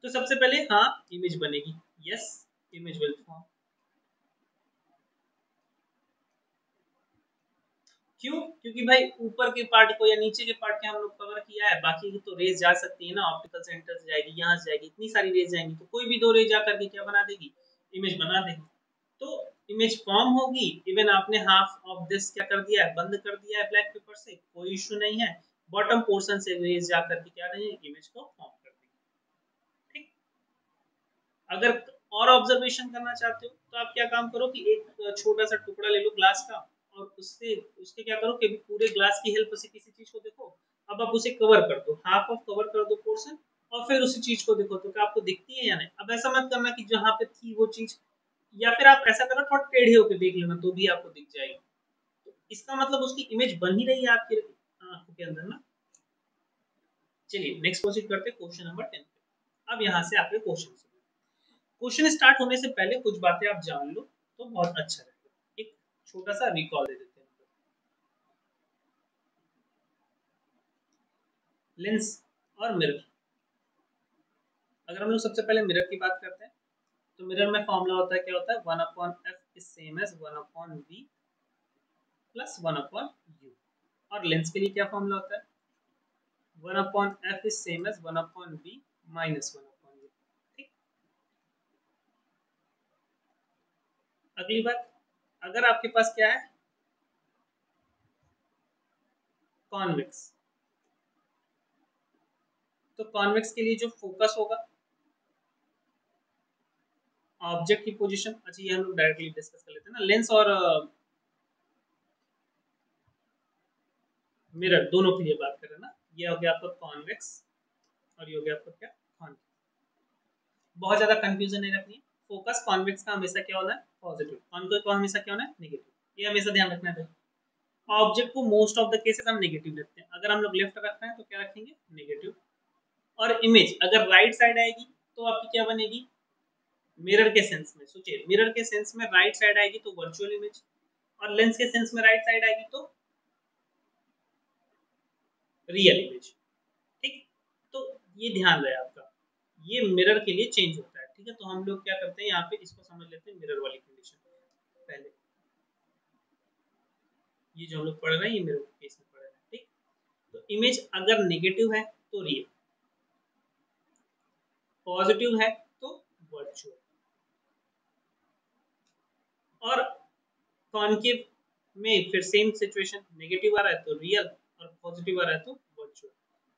तो सबसे पहले हाँ इमेज बनेगी, यस इमेज विल फॉर्म। क्यों? क्योंकि भाई ऊपर के पार्ट को या नीचे के पार्ट के हम लोग कवर किया है, बाकी की तो रेज जा सकती है ना, ऑप्टिकल सेंटर से जाएगी, यहाँ से जाएगी, इतनी सारी रेज जाएंगी, तो कोई भी दो रेज जा करके क्या बना देगी? इमेज बना देगी। तो इमेज फॉर्म होगी। इवन आपने हाफ ऑफ दिस क्या कर दिया है? बंद कर दिया है ब्लैक पेपर से, कोई इशू नहीं है। बॉटम पोर्शन से रेज जा करके क्या रही है? इमेज को फॉर्म कर देगी। ठीक। अगर और ऑब्जर्वेशन करना चाहते हो तो आप क्या काम करो कि एक छोटा सा टुकड़ा ले लो ग्लास का, और उससे उसके क्या करो कि पूरे ग्लास की हेल्प से किसी चीज को देखो। अब आप उसे कवर कर दो, हाफ ऑफ कवर कर दो पोर्शन, और फिर उसी चीज को देखो तो क्या आपको दिखती है या नहीं। अब ऐसा मत करना कि जहां पे थी वो चीज, या फिर आप ऐसा करो थोड़ा टेढ़े होकर देख लेना तो भी आपको दिख जाएगी। तो इसका मतलब उसकी इमेज बन ही रही है आपकी आंखों के अंदर ना। चलिए नेक्स्ट प्रोसीड करते हैं क्वेश्चन नंबर 10 पे। अब यहाँ से आपके क्वेश्चन, क्वेश्चन स्टार्ट होने से पहले कुछ बातें आप जान लो तो बहुत अच्छा रहेगा। एक छोटा सा रिकॉल दे देते हैं। लेंस और मिरर, अगर हम लोग सबसे पहले मिरर की बात करते हैं तो मिरर में फॉर्मूला होता है, क्या होता है? 1/f is same as 1/v plus 1/u। और लेंस के लिए क्या फॉर्मूला होता है? 1/f is same as 1/v minus 1/v। ठीक। अगली बात, अगर आपके पास क्या है, कॉन्वेक्स, तो कॉन्वेक्स के लिए जो फोकस होगा, ऑब्जेक्ट की पोजीशन, अच्छा ये हम लोग डायरेक्टली डिस्कस कर लेते हैं ना, लेंस और मिरर दोनों के लिए बात करें ना, ये हो गया आपका कॉन्वेक्स और ये हो गया आपका क्या, कॉन्वेक्स। बहुत ज्यादा कंफ्यूजन नहीं रखनी है। फोकस कॉन्वेक्स का हमेशा क्या होना है, पॉजिटिव, कॉन्वेक्स का हमेशा क्या होना है, नेगेटिव। ये हमेशा ध्यान रखना है। ऑब्जेक्ट को मोस्ट ऑफ द केसेस हम नेगेटिव रखते हैं, अगर हम लोग लेफ्ट रख रहे हैं तो क्या रखेंगे, नेगेटिव। और इमेज अगर राइट साइड आएगी तो आपकी क्या बनेगी, मिरर के सेंस में सोचिए, मिरर के सेंस में राइट साइड आएगी तो वर्चुअल इमेज, और लेंस के सेंस में राइट साइड आएगी तो रियल इमेज। ठीक। तो ये ध्यान रहे आपका, ये मिरर के लिए चेंज होता है। ठीक है, तो हम लोग क्या करते हैं यहाँ पे, इसको समझ लेते हैं मिरर वाली कंडीशन पहले। ये जो हम लोग पढ़ रहे हैं ये मिरर केस में पढ़ रहे हैं। ठीक। तो इमेज अगर नेगेटिव है तो रियल, पॉजिटिव है तो वर्चुअल, और कॉनकेव में फिर सेम सिचुएशन, नेगेटिव आ रहा है तो रियल और पॉजिटिव आ रहा है तो वर्चुअल।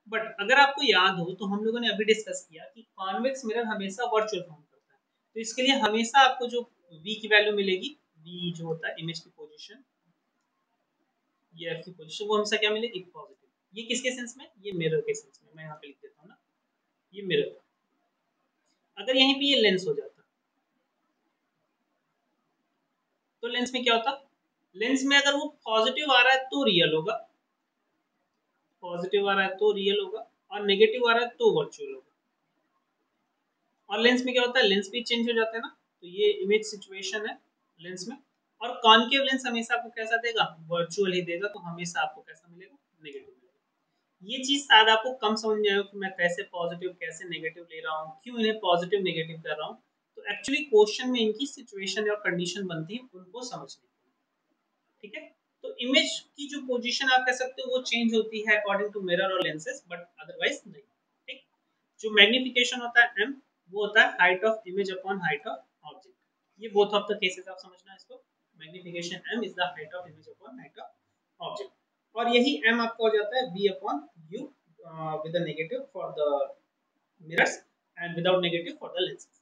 बट अगर आपको याद हो तो हम लोगों ने अभी डिस्कस किया कि कॉन्वेक्स मिरर हमेशा वर्चुअल फॉर्म करता है, तो इसके लिए हमेशा आपको जो v की वैल्यू मिलेगी, v जो होता है इमेज की पोजीशन, ये f की पोजीशन, वो हमेशा क्या मिलेगी, पॉजिटिव। ये किसके सेंस में, ये मिरर के सेंस में, मैं यहाँ पे लिख देता हूँ ना, ये मिरर। अगर यहीं पे ये लेंस हो जाता तो लेंस में क्या होता, लेंस में अगर वो पॉजिटिव आ रहा है तो रियल होगा, पॉजिटिव आ रहा है तो रियल होगा, और नेगेटिव आ रहा है तो वर्चुअल होगा। और लेंस में क्या होता है, लेंस भी चेंज हो जाता है ना, तो ये इमेज सिचुएशन है लेंस में। और कॉनकेव लेंस हमेशा आपको कैसा देगा, वर्चुअल ही देगा, तो हमेशा आपको कैसा मिलेगा, नेगेटिव मिलेगा। ये चीज शायद आपको कम समझ में आएगा कि मैं कैसे पॉजिटिव कैसे नेगेटिव ले रहा हूँ, क्यों इन्हें पॉजिटिव नेगेटिव कर रहा हूँ। तो एक्चुअली क्वेश्चन में इनकी सिचुएशन और कंडीशन बनती है, उनको समझने। ठीक है, तो इमेज की जो पोजीशन आप कह सकते हो वो चेंज होती है अकॉर्डिंग टू मिरर और लेंसेज, बट अदरवाइज नहीं। ठीक। जो मैग्निफिकेशन होता है m, वो होता है height of image upon height of object. ये बोथ ऑफ द केसेस आप समझना इसको, magnification m is the height of image upon height of object, और यही m आपका हो जाता है v upon u with the negative for the mirrors and without negative for the lenses.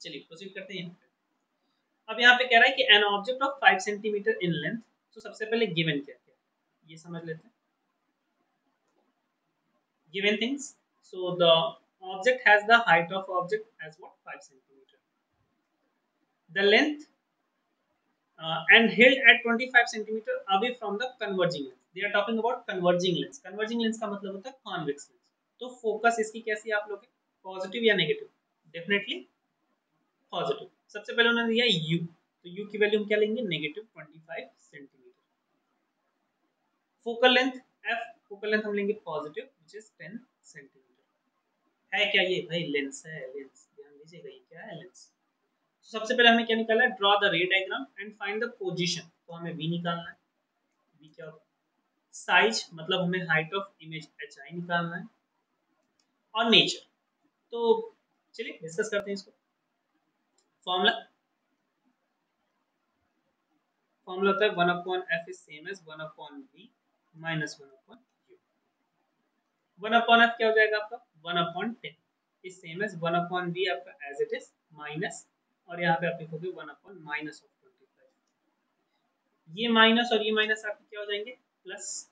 चलिए प्रोसीड करते हैं। अब यहाँ पे कह रहा है कि an object of 5 centimetre in length, तो सबसे पहले गिवन क्या क्या, ये समझ लेते हैं। Given things, so the object has the height of object as what, 5 centimeter, the length and held at 25 centimeter away from the converging lens, they are talking about converging lens। converging lens का मतलब होता है convex lens। तो focus इसकी कैसी आप लोग, positive या नेगेटिव, डेफिनेटली पॉजिटिव। सबसे पहले उन्होंने दिया u, तो u की वैल्यू हम क्या लेंगे, negative 25 centimetre. Focal length f, focal length हम लेंगे पॉजिटिव व्हिच इज 10 सेंटीमीटर। है क्या ये, भाई लेंस है, लेंस ध्यान दीजिएगा, ये क्या है, लेंस। तो सबसे पहले हमें क्या निकालना है, ड्रॉ द रे diagram and find the position, तो हमें v निकालना है, v क्या होता है, साइज मतलब हमें हाइट ऑफ इमेज hi निकालना है, और नेचर। तो चलिए डिस्कस करते हैं इसको। फॉर्मूला, फॉर्मूला होता है 1/f is same as 1/v minus 1/u। 1/f क्या हो जाएगा आपका, 1/10 इज सेम एज 1/v आपका एज इट इज माइनस, और यहाँ पे आप लिखोगे 1/-25। ये माइनस और ये माइनस आपके क्या हो जाएंगे, प्लस,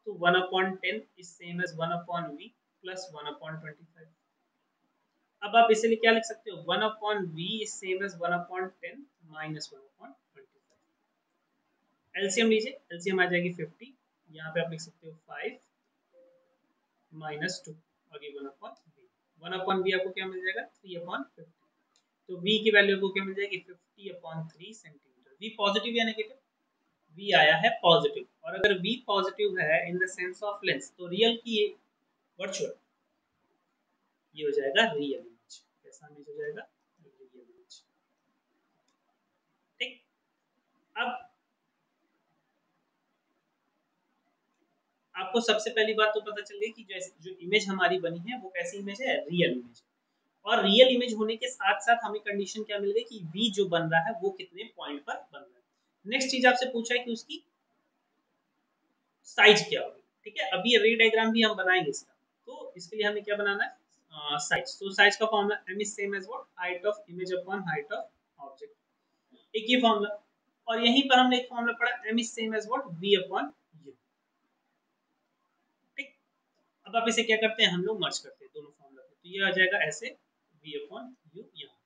तो 1/10 is same as 1/v plus 1/25। अब आप इसे क्या लिख सकते हो, 1/v is same as 1/10 minus 1/25। LCM लीजिए, एलसीएम आ जाएगी 50, यहाँ पे आप लिख सकते हो 5 माइनस 2, और ये 1/v, 1/v आपको क्या मिल जाएगा, 3/50। तो v की वैल्यू को क्या मिल जाएगी, 50/3 सेंटीमीटर। v पॉजिटिव या नेगेटिव, v आया है पॉजिटिव, और अगर v पॉजिटिव है in the sense of lens, तो रियल की वर्चुअल, ये हो जाएगा रियल इमेज। कैसा इमेज हो जाएगा, रियल इमेज। ठीक। अब आपको सबसे पहली बात तो पता चल गई कि जो इमेज हमारी बनी है वो कैसी इमेज है, रियल इमेज है। और रियल इमेज होने के साथ साथ हमें कंडीशन क्या मिल गई कि वी जो बन रहा है वो कितने पॉइंट पर बन रहा है। नेक्स्ट चीज आपसे पूछा है कि उसकी साइज क्या होगी। ठीक है, अभी रे डायग्राम भी हम बनाएंगे इसका, तो इसके लिए हमें क्या बनाना है, साइज। तो साइज का formula m is same as what, height of image upon height of object, एक ही फॉर्मूला। और यहीं पर हमने एक फॉर्मूला पढ़ा, m is same as what, v upon u। ठीक, अब आप इसे क्या करते हैं, हम लोग मर्ज करते हैं दोनों फॉर्मूला को, तो ये आ जाएगा ऐसे v अपॉन u यहाँ।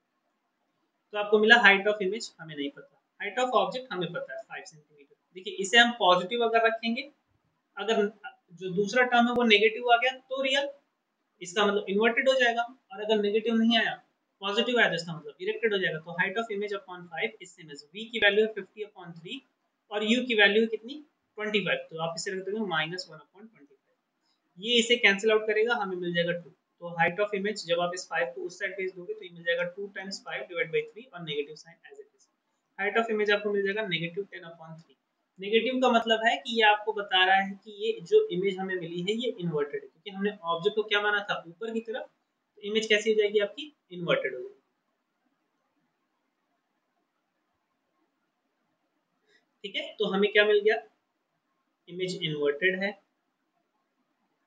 तो आपको मिला हाइट ऑफ इमेज हमें नहीं पता, हाइट ऑफ ऑब्जेक्ट हमें पता है 5 सेंटीमीटर। देखिए इसे हम पॉजिटिव अगर रखेंगे, अगर जो दूसरा टर्म है वो नेगेटिव आ गया तो रियल, इसका मतलब इन्वर्टेड हो जाएगा। और अगर नेगेटिव नहीं आया, पॉजिटिव आया, तो इसका मतलब इरेक्टेड हो जाएगा। तो हाइट ऑफ इमेज अपॉन 5 इस सेम एज v की वैल्यू है 50 अपॉन 3 और u की वैल्यू है कितनी, 25। तो आप इसे रख देंगे -1 अपॉन 25। ये इसे कैंसिल आउट करेगा, हमें मिल जाएगा 2। तो हाइट ऑफ इमेज जब आप इस 5 को उस साइड भेज दोगे तो ये मिल जाएगा 2 टाइम्स 5 डिवाइड बाई 3 और negative sign as it is. Height of image आपको मिल जाएगा -10 अपॉन 3। नेगेटिव का मतलब है कि ये आपको बता रहा है कि ये जो इमेज हमें मिली है ये इन्वर्टेड है, क्योंकि हमने ऑब्जेक्ट को क्या माना था, ऊपर की तरफ। तो इमेज कैसी हो जाएगी आपकी, इन्वर्टेड हो जाएगी। ठीक है, तो हमें क्या मिल गया, इमेज इन्वर्टेड है,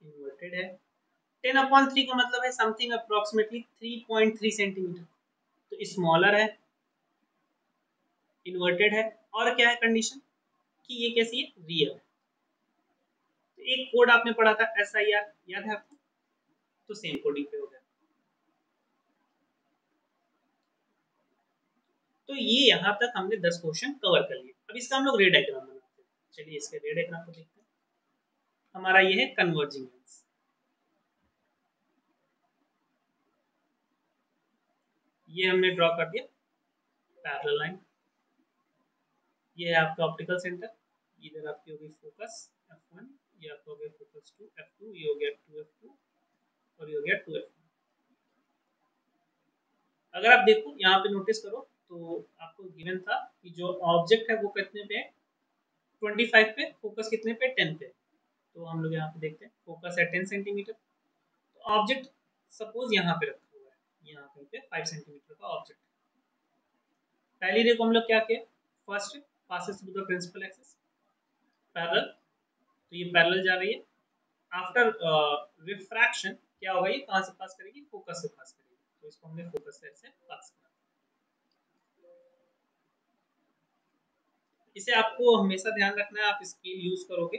इन्वर्टेड है। 10 अपॉन 3 का मतलब है समथिंग अप्रोक्सीमेटली 3.3 सेंटीमीटर। तो स्मॉलर है, इन्वर्टेड है, और क्या है कंडीशन कि ये कैसी है, रियल है। तो एक कोड आपने पढ़ा था SIR, याद है आपको, तो सेम कोडिंग पे हो गया। तो ये यहाँ तक हमने 10 क्वेश्चन कवर कर लिए। अब इसका हम लोग रे डायग्राम बनाते हैं। चलिए इसके रे डायग्राम को देखते हैं। हमारा ये है कन्वर्जिंग लेंस। ये हमने ड्रॉ कर दिया पैरेलल लाइन। ये है आपका ऑप्टिकल सेंटर, इधर आपकी हो गई फोकस f1, ये आपका हो गया फोकस 2 f2, ये हो गया 2 f2 और ये हो गया 2 f2। अगर आप देखो यहाँ पे नोटिस करो तो आपको गिवन था कि जो ऑब्जेक्ट है वो कितने पे है, 25 पे, फोकस कितने पे, 10 पे। तो हम लोग यहाँ पे देखते हैं फोकस है 10 सेंटीमीटर। तो ऑब्जेक्ट सपोज यहाँ पे रखा हुआ है, यहाँ कहीं पे 5 सेंटीमीटर का ऑब्जेक्ट। पहली रे को हम लोग क्या किया, first passes through the principal axis parallel, तो ये पैरेलल जा रही है। आफ्टर रिफ्रैक्शन क्या होगा, ये कहाँ से पास करेगी, फोकस से पास करेगी। तो इसको हमने फोकस से ऐसे पास करा। इसे आपको हमेशा ध्यान रखना है, आप स्केल यूज करोगे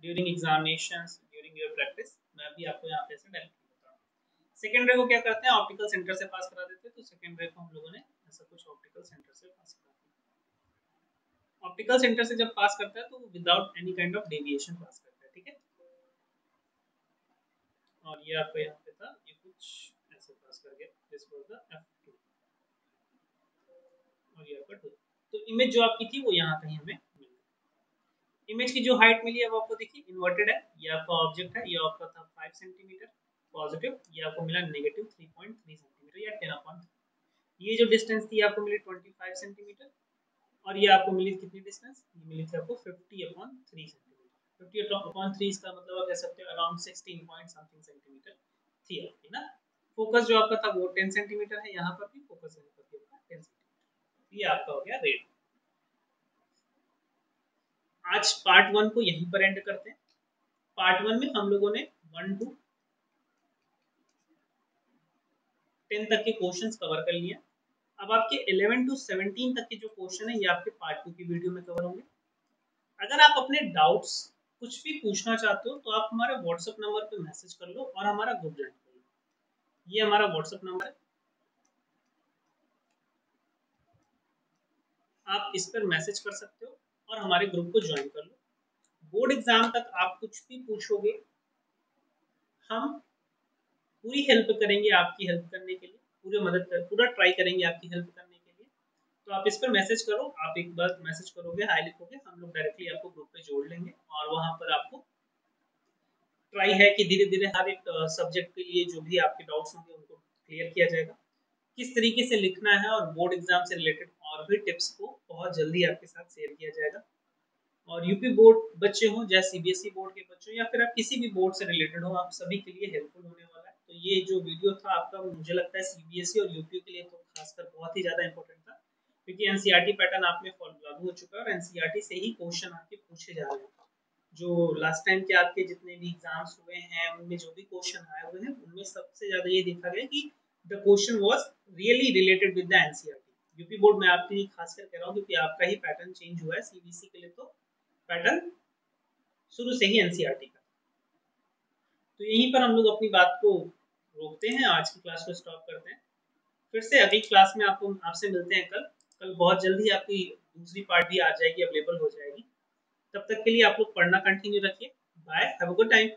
during examinations, during your practice. मैं भी आपको यहाँ पे ऐसे डायरेक्टली बताऊंगा। सेकंड रे को क्या करते हैं, ऑप्टिकल सेंटर से पास करा देते हैं। तो सेकंड रे को हम लोगों ने ऐसा कुछ ऑप्टिकल सेंटर से पास करा दिया। ऑप्टिकल सेंटर से जब पास करता है तो वो without any kind of deviation pass करता है। ठीक है, और ये आपका यहाँ पे था, ये कुछ ऐसे पास कर गया, दिस वाज द f2 और ये आपका 2। तो इमेज जो आपकी थी वो यहाँ कहीं हमें मिल गई। इमेज की जो हाइट मिली है वो आपको देखिए इन्वर्टेड है, ये आपका ऑब्जेक्ट है, ये आपका था 5 सेंटीमीटर पॉजिटिव, ये आपको मिला नेगेटिव 3.3 सेंटीमीटर या 10 अपॉन। ये जो डिस्टेंस थी आपको मिली 25 सेंटीमीटर और ये आपको मिली कितनी डिस्टेंस, ये मिली थी आपको 50 अपॉन 3 सेंटीमीटर। 50 अपॉन 3 इसका मतलब आप कह सकते हो अराउंड 16 पॉइंट समथिंग सेंटीमीटर थी आपकी ना। फोकस जो आपका था वो 10 सेंटीमीटर है, यहाँ पर भी फोकस यहाँ पर भी आपका 10 सेंटीमीटर। ये आपका हो गया रेट। आज पार्ट 1 को यहीं पर एंड करते हैं। पार्ट 1 में हम लोगों ने 1 टू 10 तक के क्वेश्चंस कवर कर लिए। अब आपके 11 टू 17 तक के जो क्वेश्चन है ये आपके पार्ट 2 की वीडियो में कवर होंगे। अगर आप अपने डाउट्स कुछ भी पूछना चाहते हो तो आप हमारे व्हाट्सएप नंबर पे मैसेज कर लो और हमारा ग्रुप ज्वाइन कर लो। ये हमारा व्हाट्सएप नंबर है, आप इस पर मैसेज कर सकते हो और हमारे ग्रुप को ज्वाइन कर लो। बोर्ड एग्जाम तक आप कुछ भी पूछोगे, हम पूरी हेल्प करेंगे आपकी हेल्प करने के लिए, पूरा ट्राई करेंगे आपकी हेल्प करने के लिए। तो आप इस पर मैसेज करो, आप एक बार मैसेज करोगे, हाई लिखोगे, हम लोग डायरेक्टली आपको ग्रुप पे जोड़ लेंगे और वहां पर आपको ट्राई है कि धीरे धीरे हर एक सब्जेक्ट के लिए जो भी आपके डाउट्स होंगे उनको क्लियर किया जाएगा। किस तरीके से लिखना है और बोर्ड एग्जाम से रिलेटेड और भी टिप्स को बहुत जल्दी आपके साथ शेयर किया जाएगा। और यूपी बोर्ड बच्चे हों, चाहे सीबीएसई बोर्ड के बच्चे हों, या फिर आप किसी भी बोर्ड से रिलेटेड हो, आप सभी के लिए हेल्पफुल होने वाला है। तो ये जो वीडियो था आपका, मुझे लगता है सीबीएसई और यूपी के लिए तो खासकर बहुत ही ज़्यादा इंपॉर्टेंट था, क्योंकि एनसीईआरटी पैटर्न आप में लागू हो चुका है और एनसीईआरटी से ही क्वेश्चन आपके पूछे जा रहे हैं। जो लास्ट टाइम के आपके जितने भी एग्जाम्स हुए हैं, उनमें जो भी क्वेश्चन आए हुए हैं, उनमें सबसे ज़्यादा ये देखा गया कि the question was really related with the NCERT. UP board में आपके लिए खासकर कह रहा हूँ, क्योंकि आपका ही पैटर्न चेंज हुआ है। सीबीएसई के लिए तो पैटर्न शुरू से ही एनसीईआरटी का। तो यहीं पर हम लोग अपनी बात को रोकते हैं, आज की क्लास को स्टॉप करते हैं। फिर से अगली क्लास में आपसे मिलते हैं कल। कल बहुत जल्दी आपकी दूसरी पार्ट भी आ जाएगी, अवेलेबल हो जाएगी। तब तक के लिए आप लोग पढ़ना कंटिन्यू रखिए। Bye, have a good time.